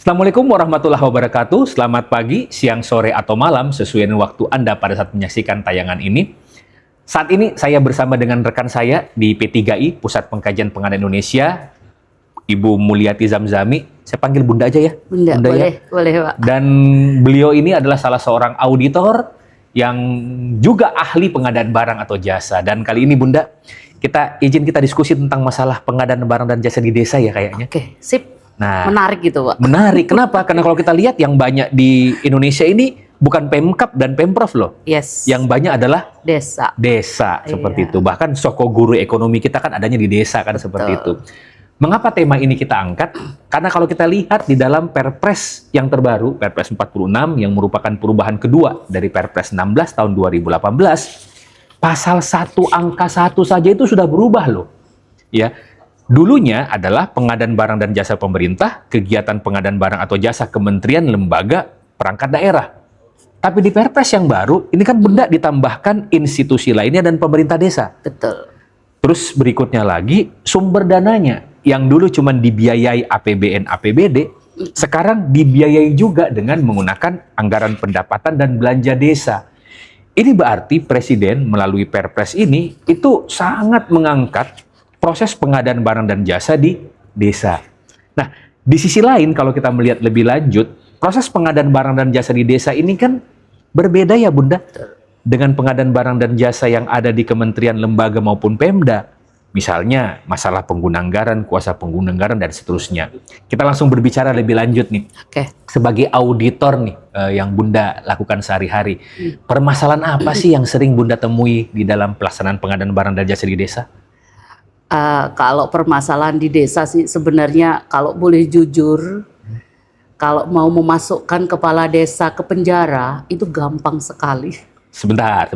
Assalamualaikum warahmatullahi wabarakatuh. Selamat pagi, siang, sore, atau malam sesuai dengan waktu Anda pada saat menyaksikan tayangan ini. Saat ini saya bersama dengan rekan saya di P3I, Pusat Pengkajian Pengadaan Indonesia, Ibu Mulyati Zamzami. Saya panggil Bunda aja ya. Bunda boleh, ya? Boleh Pak. Dan beliau ini adalah salah seorang auditor yang juga ahli pengadaan barang atau jasa. Dan kali ini Bunda, kita diskusi tentang masalah pengadaan barang dan jasa di desa ya kayaknya. Oke, sip. Nah, menarik gitu, Pak. Menarik. Kenapa? Karena kalau kita lihat yang banyak di Indonesia ini bukan Pemkab dan Pemprov loh. Yes. Yang banyak adalah desa. Desa seperti itu. Bahkan soko guru ekonomi kita kan adanya di desa kan. Betul. Seperti itu. Mengapa tema ini kita angkat? Karena kalau kita lihat di dalam Perpres yang terbaru, Perpres 46 yang merupakan perubahan kedua dari Perpres 16 tahun 2018, pasal 1 angka 1 saja itu sudah berubah loh. Ya. Dulunya adalah pengadaan barang dan jasa pemerintah, kegiatan pengadaan barang atau jasa kementerian, lembaga, perangkat daerah. Tapi di Perpres yang baru, ini kan Bunda ditambahkan institusi lainnya dan pemerintah desa. Betul. Terus berikutnya lagi, sumber dananya. Yang dulu cuma dibiayai APBN, APBD, sekarang dibiayai juga dengan menggunakan anggaran pendapatan dan belanja desa. Ini berarti Presiden melalui Perpres ini, itu sangat mengangkat proses pengadaan barang dan jasa di desa. Nah, di sisi lain kalau kita melihat lebih lanjut, proses pengadaan barang dan jasa di desa ini kan berbeda ya Bunda dengan pengadaan barang dan jasa yang ada di kementerian, lembaga maupun Pemda. Misalnya masalah pengguna anggaran, kuasa pengguna anggaran dan seterusnya. Kita langsung berbicara lebih lanjut nih. Oke. Sebagai auditor nih yang Bunda lakukan sehari-hari. Permasalahan apa sih yang sering Bunda temui di dalam pelaksanaan pengadaan barang dan jasa di desa? Kalau permasalahan di desa sih sebenarnya kalau boleh jujur, kalau mau memasukkan kepala desa ke penjara itu gampang sekali. Sebentar.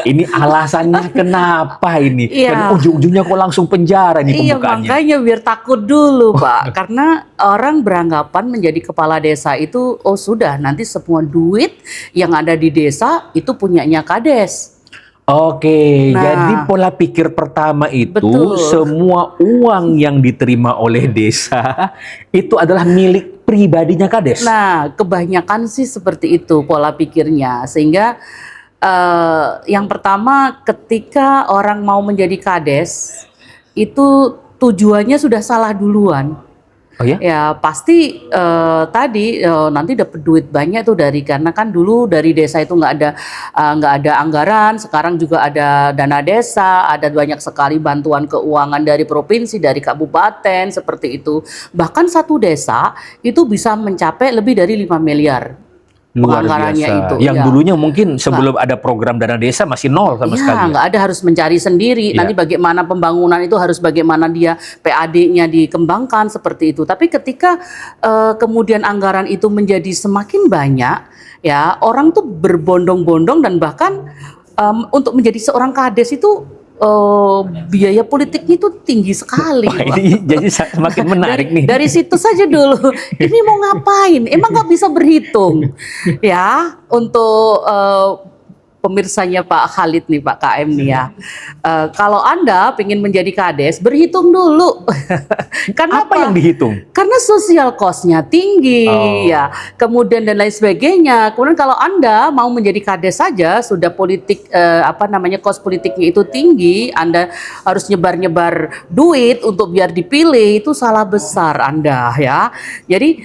Ini alasannya kenapa ini? Iya. Dan ujung-ujungnya kok langsung penjara nih pembukaannya. Iya, makanya biar takut dulu Pak. Karena orang beranggapan menjadi kepala desa itu, oh sudah nanti semua duit yang ada di desa itu punyanya Kades. Oke, jadi pola pikir pertama itu betul. Semua uang yang diterima oleh desa itu adalah milik pribadinya Kades. Nah, kebanyakan sih seperti itu pola pikirnya. Sehingga yang pertama ketika orang mau menjadi Kades itu tujuannya sudah salah duluan. Oh ya? Ya pasti tadi nanti dapat duit banyak tuh karena kan dulu dari desa itu nggak ada anggaran, sekarang juga ada dana desa, ada banyak sekali bantuan keuangan dari provinsi, dari kabupaten seperti itu. Bahkan satu desa itu bisa mencapai lebih dari 5 miliar. Luar biasa. Itu yang ya. Dulunya mungkin sebelum ada program dana desa masih nol sama sekali. Iya, nggak ada, harus mencari sendiri. Nanti bagaimana pembangunan itu harus bagaimana dia PAD-nya dikembangkan seperti itu. Tapi ketika kemudian anggaran itu menjadi semakin banyak, ya orang tuh berbondong-bondong dan bahkan untuk menjadi seorang Kades itu biaya politiknya itu tinggi sekali. Wah, ini jadi semakin menarik nih. Dari situ saja dulu. Ini mau ngapain? Emang nggak bisa berhitung? Ya, untuk pemirsanya Pak Khalid nih, Pak KM nih ya. Kalau Anda ingin menjadi Kades, berhitung dulu. Karena apa yang dihitung? Karena sosial cost-nya tinggi, ya. Kemudian dan lain sebagainya. Kemudian kalau Anda mau menjadi Kades saja, sudah politik cost politiknya itu tinggi, Anda harus nyebar-nyebar duit untuk biar dipilih, itu salah besar Anda ya. Jadi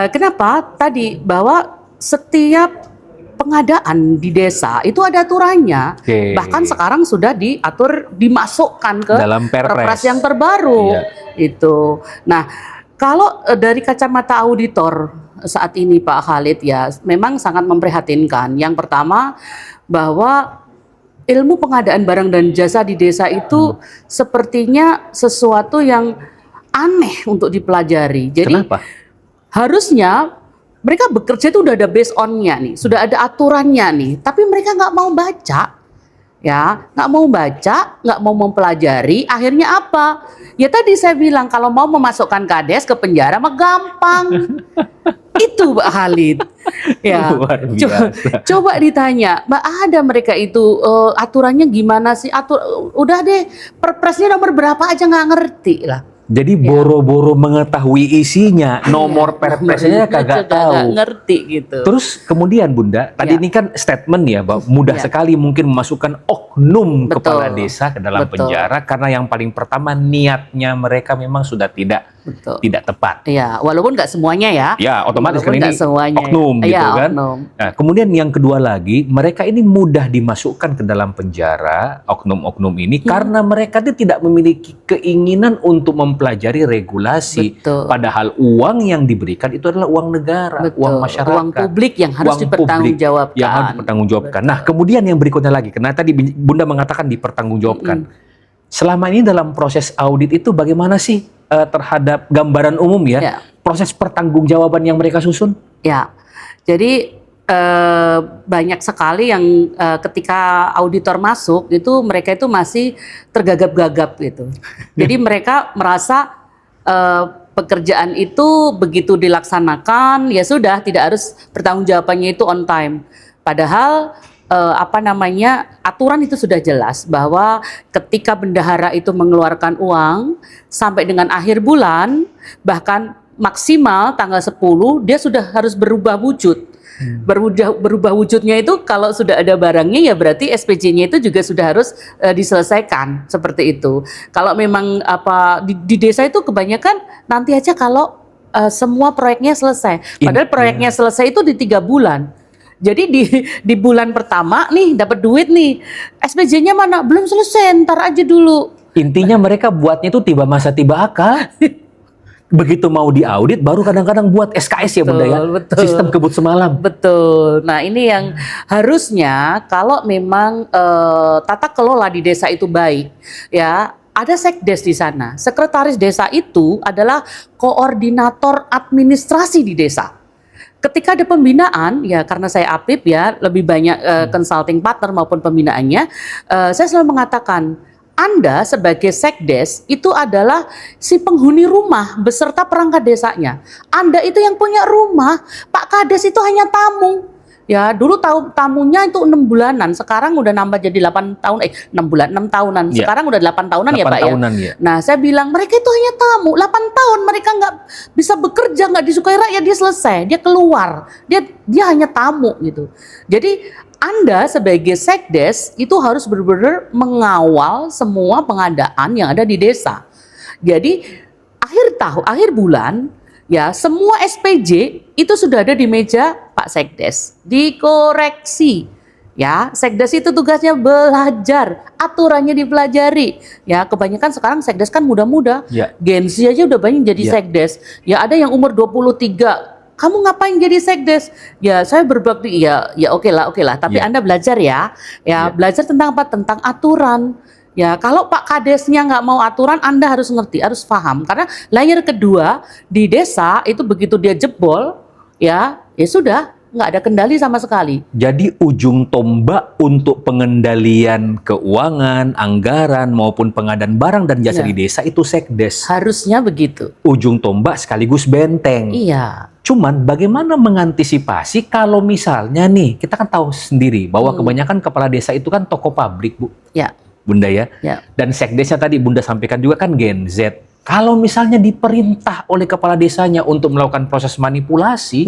kenapa tadi bahwa setiap pengadaan di desa itu ada aturannya. Bahkan sekarang sudah dimasukkan ke dalam Perpres yang terbaru. Itu. Nah, kalau dari kacamata auditor saat ini Pak Khalid ya, memang sangat memprihatinkan. Yang pertama bahwa ilmu pengadaan barang dan jasa di desa itu sepertinya sesuatu yang aneh untuk dipelajari. Jadi kenapa? Harusnya mereka bekerja itu udah ada based on-nya nih, sudah ada aturannya nih, tapi mereka nggak mau baca, ya, nggak mau baca, nggak mau mempelajari. Akhirnya apa? Ya tadi saya bilang kalau mau memasukkan Kades ke penjara mah gampang. Itu Mbak Khalid. Ya, coba ditanya, Mbak ada mereka itu aturannya gimana sih? Udah deh, perpresnya nomor berapa aja nggak ngerti lah. Jadi boro-boro mengetahui isinya, nomor perpresnya kagak tahu. Ngerti gitu. Terus kemudian Bunda, tadi ini kan statement ya, bahwa mudah sekali mungkin memasukkan oknum kepala desa ke dalam penjara karena yang paling pertama niatnya mereka memang sudah tidak tepat. Iya, walaupun nggak semuanya ya. Ya, otomatis kan ini semuanya, oknum gitu kan. Oknum. Nah, kemudian yang kedua lagi, mereka ini mudah dimasukkan ke dalam penjara, oknum-oknum ini karena mereka itu tidak memiliki keinginan untuk mempelajari regulasi. Padahal uang yang diberikan itu adalah uang negara, uang masyarakat, uang publik yang harus dipertanggungjawabkan. Yang harus dipertanggungjawabkan. Nah, kemudian yang berikutnya lagi, karena tadi Bunda mengatakan dipertanggungjawabkan. Selama ini dalam proses audit itu bagaimana sih terhadap gambaran umum ya, proses pertanggungjawaban yang mereka susun? Ya, jadi banyak sekali yang ketika auditor masuk itu mereka itu masih tergagap-gagap gitu. Jadi mereka merasa pekerjaan itu begitu dilaksanakan ya sudah, tidak harus pertanggungjawabannya itu on time. Padahal aturan itu sudah jelas bahwa ketika bendahara itu mengeluarkan uang sampai dengan akhir bulan, bahkan maksimal tanggal 10 dia sudah harus berubah wujud. Berubah wujudnya itu kalau sudah ada barangnya ya berarti SPJ-nya itu juga sudah harus diselesaikan seperti itu. Kalau memang di desa itu kebanyakan nanti aja kalau semua proyeknya selesai. Padahal proyeknya selesai itu di 3 bulan. Jadi di bulan pertama nih dapat duit nih, SPJ-nya mana? Belum selesai, ntar aja dulu. Intinya mereka buatnya itu tiba masa tiba akal. Begitu mau diaudit baru kadang-kadang buat SKS ya Bunda ya. Sistem kebut semalam. Betul. Nah, ini yang harusnya kalau memang tata kelola di desa itu baik, ya ada sekdes di sana. Sekretaris desa itu adalah koordinator administrasi di desa. Ketika ada pembinaan, ya karena saya apip ya, lebih banyak consulting partner maupun pembinaannya, saya selalu mengatakan, Anda sebagai sekdes itu adalah si penghuni rumah beserta perangkat desanya. Anda itu yang punya rumah, Pak Kades itu hanya tamu. Ya, dulu tamunya itu 6 bulanan, sekarang udah nambah jadi 8 tahun, 6 tahunan. Sekarang udah 8 tahunan ya Pak ya. Nah, saya bilang mereka itu hanya tamu, 8 tahun mereka nggak bisa bekerja, nggak disukai rakyat, dia selesai, dia keluar, dia hanya tamu gitu. Jadi Anda sebagai sekdes itu harus benar-benar mengawal semua pengadaan yang ada di desa. Jadi akhir bulan ya semua SPJ itu sudah ada di meja Pak Sekdes, dikoreksi. Ya, Sekdes itu tugasnya belajar, aturannya dipelajari. Ya, kebanyakan sekarang Sekdes kan muda-muda. Gen Z aja udah banyak jadi Sekdes. Ya, ada yang umur 23. Kamu ngapain jadi sekdes? Ya saya berbakti, ya oke lah. Tapi Anda belajar ya, belajar tentang apa? Tentang aturan. Ya kalau Pak Kadesnya nggak mau aturan, Anda harus ngerti, harus paham. Karena layer kedua di desa itu begitu dia jebol, ya sudah nggak ada kendali sama sekali. Jadi ujung tombak untuk pengendalian keuangan, anggaran maupun pengadaan barang dan jasa di desa itu sekdes. Harusnya begitu. Ujung tombak sekaligus benteng. Iya. Cuman bagaimana mengantisipasi kalau misalnya nih, kita kan tahu sendiri bahwa kebanyakan kepala desa itu kan tokoh pabrik, Bu. Ya. Bunda ya. Dan sekdesnya tadi Bunda sampaikan juga kan Gen Z. Kalau misalnya diperintah oleh kepala desanya untuk melakukan proses manipulasi,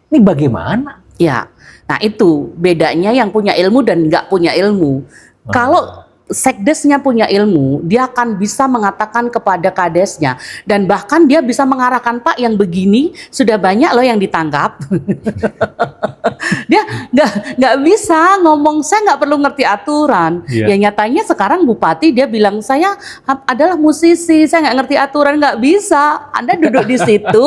ini bagaimana? Ya, nah itu bedanya yang punya ilmu dan nggak punya ilmu. Kalau sekdesnya punya ilmu, dia akan bisa mengatakan kepada kadesnya dan bahkan dia bisa mengarahkan, Pak yang begini sudah banyak loh yang ditangkap. Dia nggak bisa ngomong saya nggak perlu ngerti aturan. Ya nyatanya sekarang bupati dia bilang saya adalah musisi, saya nggak ngerti aturan, nggak bisa. Anda duduk di situ.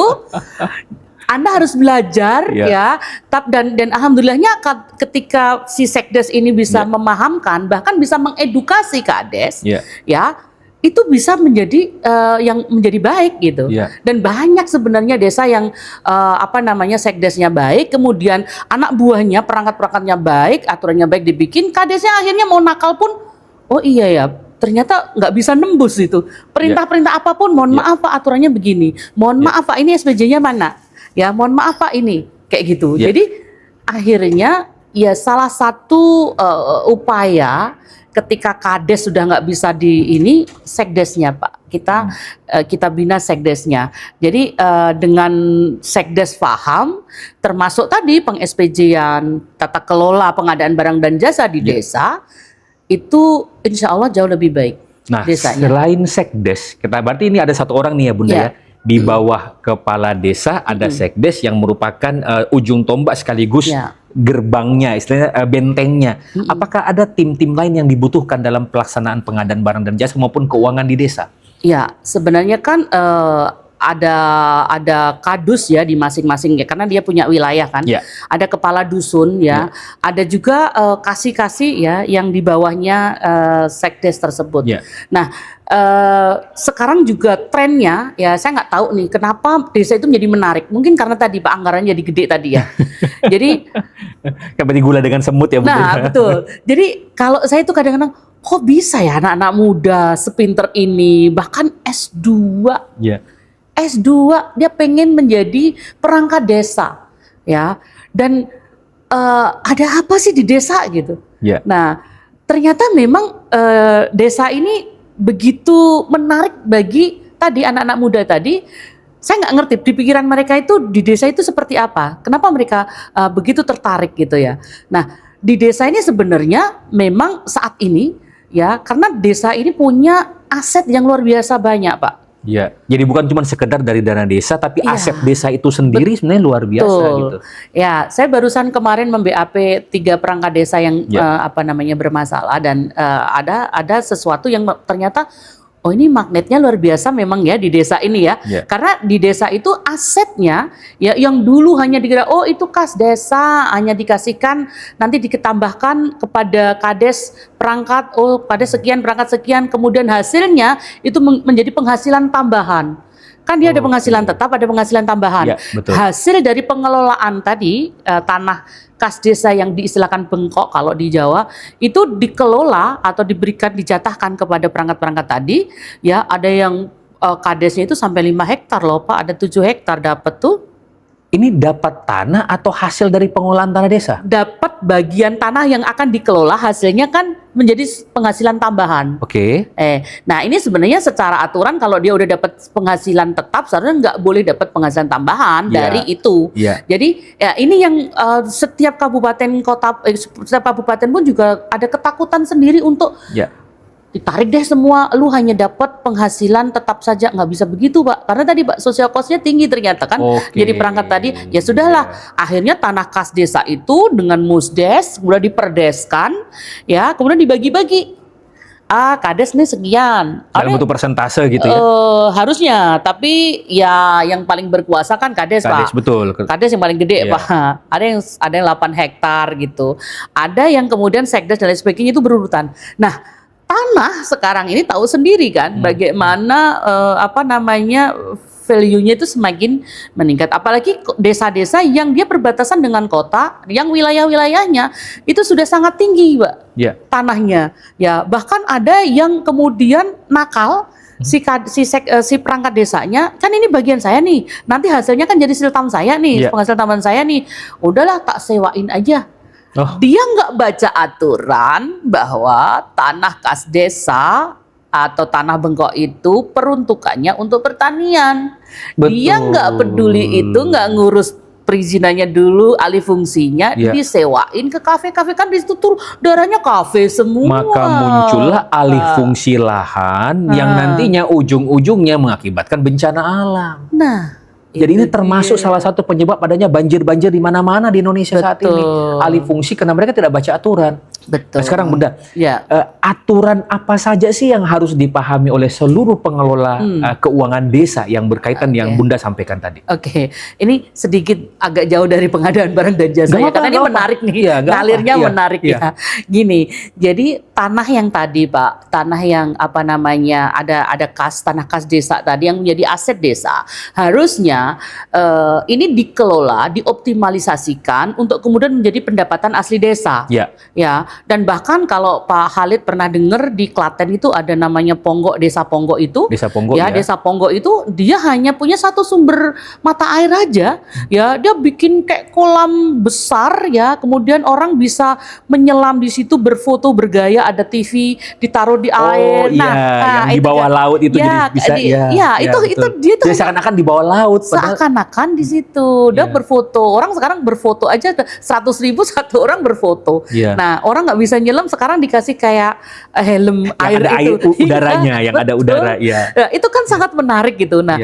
Anda harus belajar ya, dan alhamdulillahnya ketika si sekdes ini bisa memahamkan, bahkan bisa mengedukasi kades, ya itu bisa menjadi yang menjadi baik gitu. Dan banyak sebenarnya desa yang sekdesnya baik, kemudian anak buahnya perangkat-perangkatnya baik, aturannya baik dibikin, kadesnya akhirnya mau nakal pun, oh iya ya. Ternyata nggak bisa nembus itu. Perintah-perintah apapun, mohon maaf Pak aturannya begini, mohon maaf Pak ini SPJ-nya mana? Ya mohon maaf Pak ini kayak gitu. Jadi akhirnya ya salah satu upaya ketika kades sudah nggak bisa di ini, sekdesnya Pak, kita bina sekdesnya. Jadi dengan sekdes paham, termasuk tadi peng-SPJ-an, tata kelola pengadaan barang dan jasa di desa, itu insya Allah jauh lebih baik. Nah, desanya. selain sekdes, kita berarti ini ada satu orang nih ya Bunda ya. Di bawah kepala desa ada sekdes yang merupakan ujung tombak sekaligus gerbangnya, istilahnya bentengnya. Apakah ada tim-tim lain yang dibutuhkan dalam pelaksanaan pengadaan barang dan jasa maupun keuangan di desa? Ya, sebenarnya kan ada kadus ya di masing-masing ya, karena dia punya wilayah kan. Ada kepala dusun ya, ada juga kasih-kasih ya yang di bawahnya sekdes tersebut. Nah, sekarang juga trennya ya, saya nggak tahu nih kenapa desa itu menjadi menarik. Mungkin karena tadi Pak anggarannya jadi gede tadi ya. Jadi seperti gula dengan semut ya Bu. Nah, betul. Jadi kalau saya itu kadang-kadang kok bisa ya anak-anak muda sepinter ini, bahkan S2. S2 dia pengen menjadi perangkat desa ya, dan ada apa sih di desa gitu. Nah, ternyata memang desa ini begitu menarik bagi tadi anak-anak muda tadi. Saya nggak ngerti di pikiran mereka itu di desa itu seperti apa, kenapa mereka begitu tertarik gitu ya. Nah, di desa ini sebenarnya memang saat ini ya, karena desa ini punya aset yang luar biasa banyak Pak. Jadi bukan cuma sekedar dari dana desa, tapi aset desa itu sendiri sebenarnya luar biasa gitu. Ya, saya barusan kemarin mem-BAP 3 perangkat desa yang bermasalah, dan ada sesuatu yang ternyata oh ini magnetnya luar biasa memang ya di desa ini ya. Karena di desa itu asetnya ya yang dulu hanya dikira oh itu kas desa, hanya dikasihkan nanti ditambahkan kepada kades perangkat, oh pada sekian perangkat sekian, kemudian hasilnya itu menjadi penghasilan tambahan. Kan dia ada penghasilan tetap, ada penghasilan tambahan. Hasil dari pengelolaan tadi tanah kas desa yang diistilahkan bengkok kalau di Jawa itu dikelola atau diberikan, dijatahkan kepada perangkat-perangkat tadi ya. Ada yang kadesnya itu sampai 5 hektar loh Pak, ada 7 hektar dapat tuh. Ini dapat tanah atau hasil dari pengolahan tanah desa? Dapat bagian tanah yang akan dikelola, hasilnya kan menjadi penghasilan tambahan. Nah ini sebenarnya secara aturan kalau dia udah dapat penghasilan tetap seharusnya nggak boleh dapat penghasilan tambahan dari itu. Jadi ya ini yang setiap kabupaten kota, setiap kabupaten pun juga ada ketakutan sendiri untuk ditarik deh semua, lu hanya dapat penghasilan tetap saja. Nggak bisa begitu Pak, karena tadi Pak sosial cost-nya tinggi ternyata kan. Jadi perangkat tadi ya sudahlah, akhirnya tanah kas desa itu dengan musdes kemudian diperdeskan ya, kemudian dibagi-bagi. Kades nih sekian. Dalam bentuk persentase gitu ya? Harusnya, tapi ya yang paling berkuasa kan kades Pak. Betul. Kades yang paling gede Pak. Ada yang 8 hektar gitu. Ada yang kemudian sekdes dan lain sebagainya itu berurutan. Nah, tanah sekarang ini tahu sendiri kan bagaimana value-nya itu semakin meningkat, apalagi desa-desa yang dia berbatasan dengan kota, yang wilayah-wilayahnya itu sudah sangat tinggi Pak tanahnya ya. Bahkan ada yang kemudian nakal, si perangkat desanya kan ini bagian saya nih, nanti hasilnya kan jadi siltam saya nih, penghasilan tambahan saya nih, udahlah tak sewain aja. Dia nggak baca aturan bahwa tanah kas desa atau tanah bengkok itu peruntukannya untuk pertanian. Dia nggak peduli itu, nggak ngurus perizinannya dulu, alih fungsinya, disewain ke kafe-kafe, kan di situ tuh darahnya kafe semua. Maka muncullah alih fungsi lahan yang nantinya ujung-ujungnya mengakibatkan bencana alam. Jadi ini termasuk salah satu penyebab adanya banjir-banjir di mana-mana di Indonesia saat ini. Alih fungsi karena mereka tidak baca aturan. Nah, sekarang Bunda, aturan apa saja sih yang harus dipahami oleh seluruh pengelola keuangan desa yang berkaitan yang Bunda sampaikan tadi? Ini sedikit agak jauh dari pengadaan barang dan jasa ya, karena ini menarik nih, ngalirnya menarik ya. Gini, jadi tanah yang tadi Pak, tanah yang ada tanah kas desa tadi yang menjadi aset desa, harusnya ini dikelola, dioptimalisasikan untuk kemudian menjadi pendapatan asli desa. dan bahkan kalau Pak Khalid pernah dengar di Klaten itu ada namanya Ponggok, Desa Ponggok itu. Desa Ponggok ya. Desa Ponggok itu dia hanya punya satu sumber mata air aja. Ya, dia bikin kayak kolam besar ya, kemudian orang bisa menyelam di situ, berfoto, bergaya, ada TV ditaruh di air. Yang di bawah laut itu jadi bisa itu dia tuh seakan-akan di bawah laut. Seakan-akan di situ dia berfoto. Orang sekarang berfoto aja 100.000 satu orang berfoto. Nah, orang nggak bisa nyelam, sekarang dikasih kayak helm yang ada air udaranya, yang ada udara. Nah, itu kan sangat menarik gitu. Nah,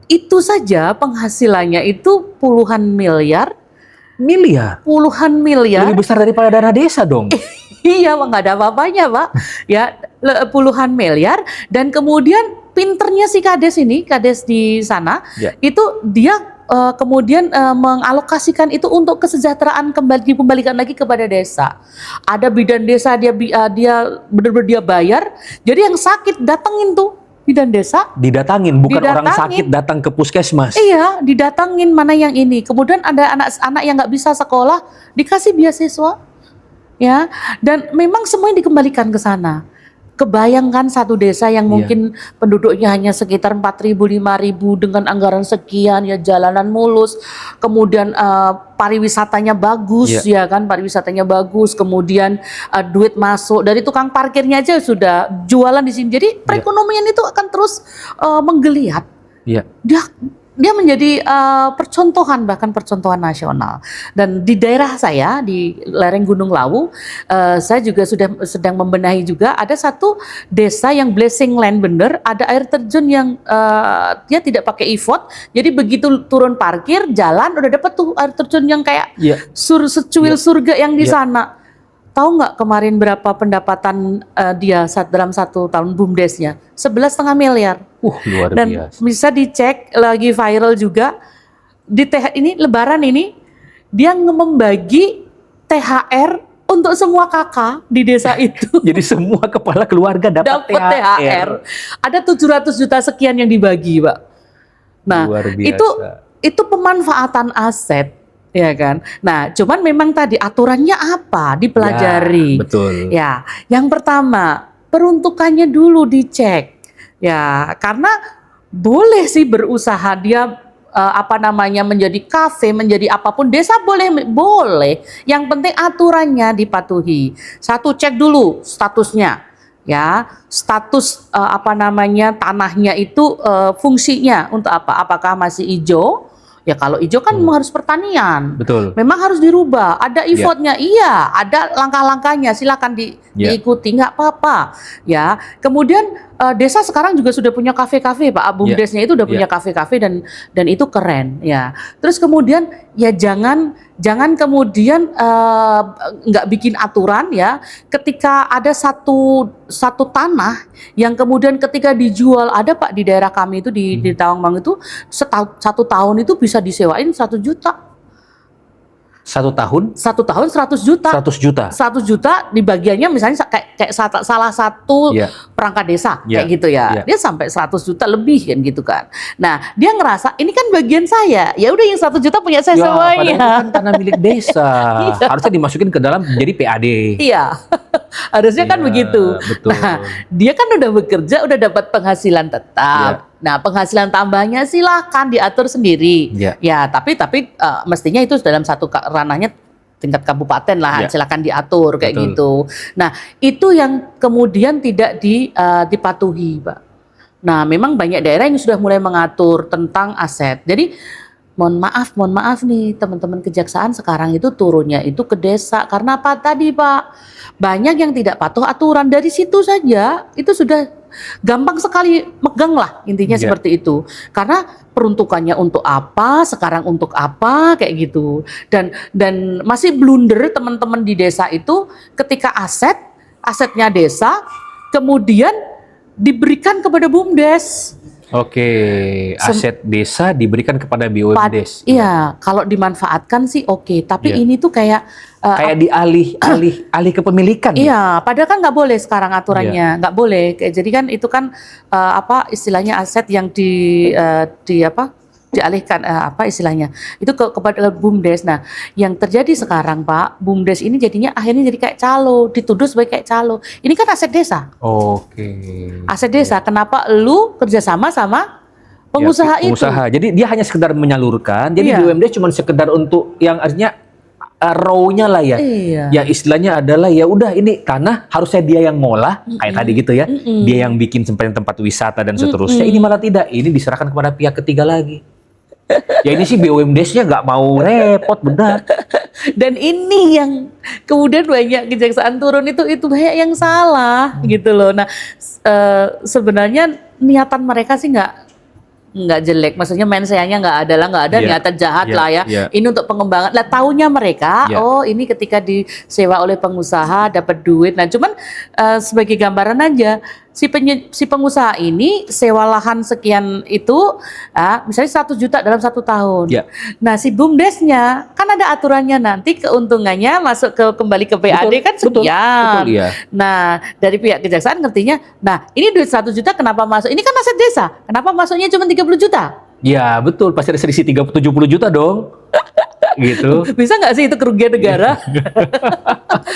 itu saja penghasilannya itu puluhan miliar. Puluhan miliar. Lebih besar daripada dana desa dong. Iya, nggak ada apa-apanya, Pak. Ya, puluhan miliar. Dan kemudian pinternya si kades di sana, itu dia kemudian mengalokasikan itu untuk kesejahteraan, dikembalikan lagi kepada desa. Ada bidan desa, dia benar-benar dia bayar. Jadi yang sakit datengin tuh bidan desa. Bukan orang sakit datang ke puskesmas. Iya, didatangin mana yang ini. Kemudian ada anak-anak yang nggak bisa sekolah, dikasih beasiswa. Ya, dan memang semuanya dikembalikan ke sana. Kebayangkan satu desa yang mungkin penduduknya hanya sekitar 4.000, 5.000 dengan anggaran sekian, ya jalanan mulus, kemudian pariwisatanya bagus, ya kan, pariwisatanya bagus, kemudian duit masuk dari tukang parkirnya aja sudah jualan di sini. Jadi perekonomian itu akan terus menggeliat. Dia menjadi percontohan, bahkan percontohan nasional. Dan di daerah saya di lereng Gunung Lawu, saya juga sedang membenahi juga. Ada satu desa yang blessing land bener, ada air terjun yang dia tidak pakai e-vote. Jadi begitu turun parkir, jalan udah dapat tuh air terjun yang kayak secuil surga yang di sana. Tahu nggak kemarin berapa pendapatan dia dalam 1 tahun BUMDesnya? 11,5 miliar. Luar biasa. Dan bisa dicek, lagi viral juga di ini Lebaran ini dia membagi THR untuk semua kakak di desa itu. Jadi semua kepala keluarga dapat THR. Ada 700 juta sekian yang dibagi, Pak. Nah, luar biasa. Itu pemanfaatan aset. Ya kan. Nah, cuman memang tadi aturannya apa dipelajari. Betul. Ya, yang pertama peruntukannya dulu dicek. Ya, karena boleh sih berusaha dia menjadi kafe, menjadi apapun, desa boleh. Yang penting aturannya dipatuhi. Satu, cek dulu statusnya. Ya, status tanahnya itu fungsinya untuk apa? Apakah masih hijau? Ya kalau hijau kan memang harus pertanian. Betul. Memang harus dirubah. Ada e-vote-nya, iya. Ada langkah-langkahnya. Silakan diikuti, nggak apa-apa. Ya. Kemudian desa sekarang juga sudah punya kafe-kafe, Pak. BUMDesnya itu udah punya kafe-kafe dan itu keren. Ya. Terus kemudian ya jangan kemudian nggak bikin aturan ya. Ketika ada satu tanah yang kemudian ketika dijual, ada Pak di daerah kami itu di Tawangmangu itu 1 tahun itu bisa disewain 1 juta. 1 tahun? 1 tahun 100 juta. 100 juta. 100 juta dibagiannya misalnya kayak salah satu perangkat desa kayak gitu ya. Dia sampai 100 juta lebih kan gitu kan. Nah, dia ngerasa ini kan bagian saya. Ya udah yang 1 juta punya saya semuanya. Padahal itu kan tanah milik desa. Harusnya dimasukin ke dalam jadi PAD. Iya. Harusnya kan begitu. Betul. Nah, dia kan udah bekerja, udah dapat penghasilan tetap. Nah, penghasilan tambahnya silahkan diatur sendiri. Ya, tapi mestinya itu dalam satu ranahnya tingkat kabupaten lah, silakan diatur kayak gitu. Nah, itu yang kemudian tidak dipatuhi, Pak. Nah, memang banyak daerah yang sudah mulai mengatur tentang aset. Jadi mohon maaf nih teman-teman kejaksaan sekarang itu turunnya itu ke desa karena apa tadi, Pak? Banyak yang tidak patuh aturan, dari situ saja itu sudah gampang sekali megang lah intinya seperti itu. Karena peruntukannya untuk apa, sekarang untuk apa kayak gitu. Dan masih blunder teman-teman di desa itu ketika asetnya desa kemudian diberikan kepada BUMDes. Oke, aset desa diberikan kepada BUMDes. Iya, kalau dimanfaatkan sih oke, tapi ini tuh kayak dialih kepemilikan. Iya, padahal kan nggak boleh sekarang aturannya, nggak boleh. Jadi kan itu kan istilahnya aset yang dialihkan apa istilahnya itu kepada BUMDes. Nah, yang terjadi sekarang Pak, BUMDes ini jadinya akhirnya jadi kayak calo, dituduh sebagai kayak calo. Ini kan aset desa. Oke. Aset desa. Kenapa lu kerjasama sama pengusaha itu? Pengusaha. Jadi dia hanya sekedar menyalurkan. Jadi Iya. BUMDes cuma sekedar untuk yang artinya raw-nya lah ya. Iya. Ya istilahnya adalah ya udah ini tanah harusnya dia yang ngolah kayak tadi gitu ya. Dia yang bikin sampai tempat wisata dan seterusnya. Ini malah tidak. Ini diserahkan kepada pihak ketiga lagi. Ya ini sih BUMDes-nya nggak mau repot benar. Dan ini yang kemudian banyak kejaksaan turun itu banyak yang salah gitu loh. Nah, sebenarnya niatan mereka sih nggak jelek, maksudnya menseyanya nggak ada Iya, niatan jahat iya, lah ya. iya. Ini untuk pengembangan. Lah taunya mereka, Iya. oh ini ketika disewa oleh pengusaha dapat duit. Nah cuman sebagai gambaran aja, si pengusaha ini sewa lahan sekian itu, misalnya 100 juta dalam 1 tahun. Iya. Nah si BUMDesnya kan ada aturannya nanti keuntungannya masuk kembali ke PAD kan sekian. Betul, iya. Nah, dari pihak kejaksaan ngertinya, nah ini duit 100 juta kenapa masuk? Ini kan aset desa, kenapa masuknya cuma 30 juta? Ya betul, pasti ada selisih 70 juta dong. Gitu. Bisa nggak sih itu kerugian negara?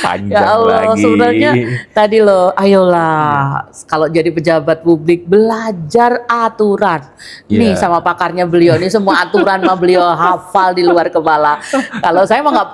Panjang Ya Allah, lagi. sebenarnya tadi loh, ayolah, kalau jadi pejabat publik belajar aturan. Iya. Nih sama pakarnya beliau, nih semua aturan mah beliau hafal di luar kepala. Kalau saya mah nggak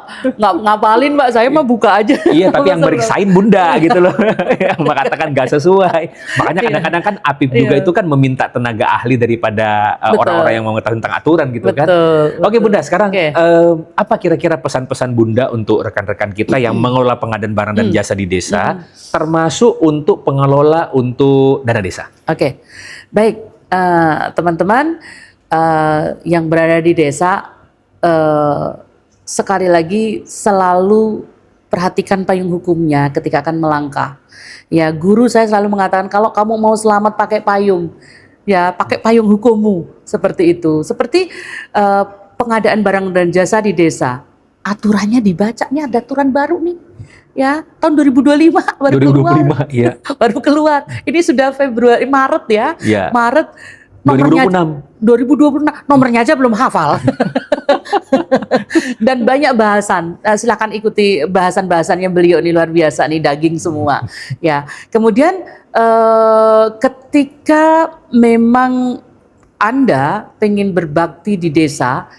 ngapalin Mbak, saya mah buka aja. Iya, tapi yang meriksain bunda gitu loh. Yang mengatakan gak sesuai. Makanya kadang-kadang kan APIP juga Iya. itu kan meminta tenaga ahli daripada Betul. orang-orang yang mengetahui tentang aturan gitu kan. Betul. Oke Bunda, sekarang Oke. apa kira-kira pesan-pesan Bunda untuk rekan-rekan kita yang mengelola pengadaan barang dan jasa di desa, termasuk untuk pengelola untuk dana desa? Oke, baik teman-teman yang berada di desa, sekali lagi selalu perhatikan payung hukumnya ketika akan melangkah. Ya, guru saya selalu mengatakan kalau kamu mau selamat pakai payung, ya pakai payung hukummu seperti itu. Seperti pengadaan barang dan jasa di desa, aturannya dibaca, nih ada aturan baru nih. Ya, tahun 2025 baru keluar. 2025, iya. Baru keluar. Ini sudah Maret ya. Iya. Maret 2026. 2026 nomornya aja belum hafal. Dan banyak bahasan. Silakan ikuti bahasan-bahasannya beliau, ini luar biasa nih, daging semua. Ya. Kemudian ketika memang Anda pengen berbakti di desa,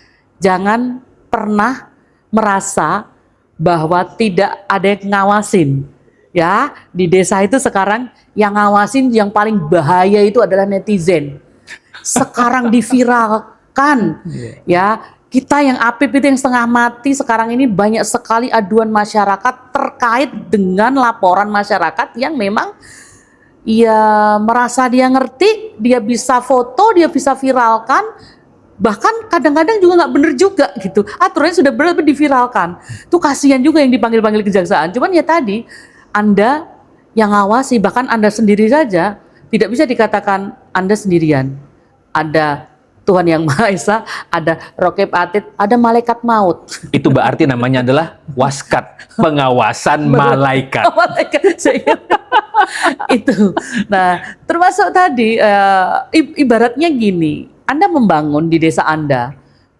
jangan pernah merasa bahwa tidak ada yang ngawasin. Ya, di desa itu sekarang yang ngawasin yang paling bahaya itu adalah netizen. Sekarang diviralkan, ya kita yang APIP itu yang setengah mati sekarang ini banyak sekali aduan masyarakat terkait dengan laporan masyarakat yang memang ya merasa dia ngerti, dia bisa foto, dia bisa viralkan, bahkan kadang-kadang juga nggak bener juga gitu. Aturannya sudah benar-benar diviralkan. Itu kasihan juga yang dipanggil-panggil kejaksaan. Cuman ya tadi Anda yang ngawasi, bahkan Anda sendiri saja tidak bisa dikatakan Anda sendirian. Ada Tuhan Yang Maha Esa, ada Rokib Atid, ada malaikat maut. Itu berarti namanya adalah waskat, pengawasan malaikat. Malaikat, saya ingat. Itu. Nah, termasuk tadi ibaratnya gini, Anda membangun di desa Anda,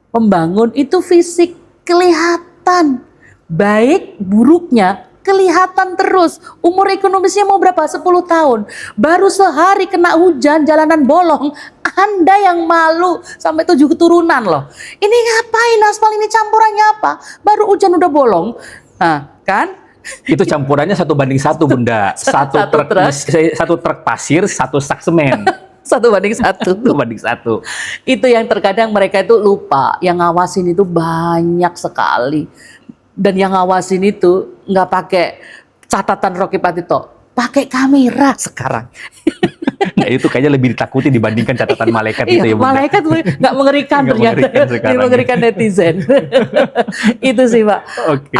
membangun itu fisik kelihatan, baik buruknya kelihatan terus. Umur ekonomisnya mau berapa? 10 tahun. Baru sehari kena hujan, jalanan bolong, Anda yang malu sampai 7 keturunan loh. Ini ngapain aspal ini, campurannya apa? Baru hujan udah bolong. Nah, kan? Itu campurannya 1:1 Bunda. Satu truk pasir, 1 sak semen. 1:1. 1:1. Itu yang terkadang mereka itu lupa. Yang ngawasin itu banyak sekali. Dan yang ngawasin itu nggak pakai catatan Rokib Atid, pakai kamera sekarang. Nah itu kayaknya lebih ditakuti dibandingkan catatan malaikat itu ya Iya, Bunda. malaikat nggak mengerikan Nggak ternyata, mengerikan sekarang. mengerikan netizen. Itu sih Pak. Oke.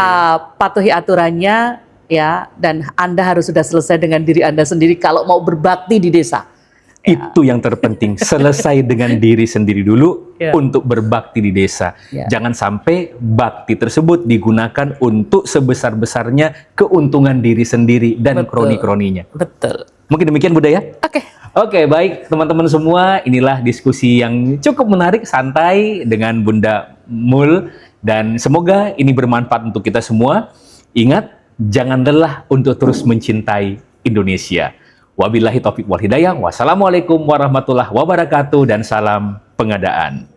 Patuhi aturannya ya, dan Anda harus sudah selesai dengan diri Anda sendiri kalau mau berbakti di desa. Itu yang terpenting, selesai dengan diri sendiri dulu untuk berbakti di desa. Ya. Jangan sampai bakti tersebut digunakan untuk sebesar-besarnya keuntungan diri sendiri dan Betul. kroni-kroninya. Betul. Mungkin demikian Bunda ya. Oke. Oke, baik teman-teman semua, inilah diskusi yang cukup menarik, santai dengan Bunda Mul, dan semoga ini bermanfaat untuk kita semua. Ingat, jangan lelah untuk terus mencintai Indonesia. Wabillahi taufiq wal hidayah. Wassalamualaikum warahmatullahi wabarakatuh dan salam pengadaan.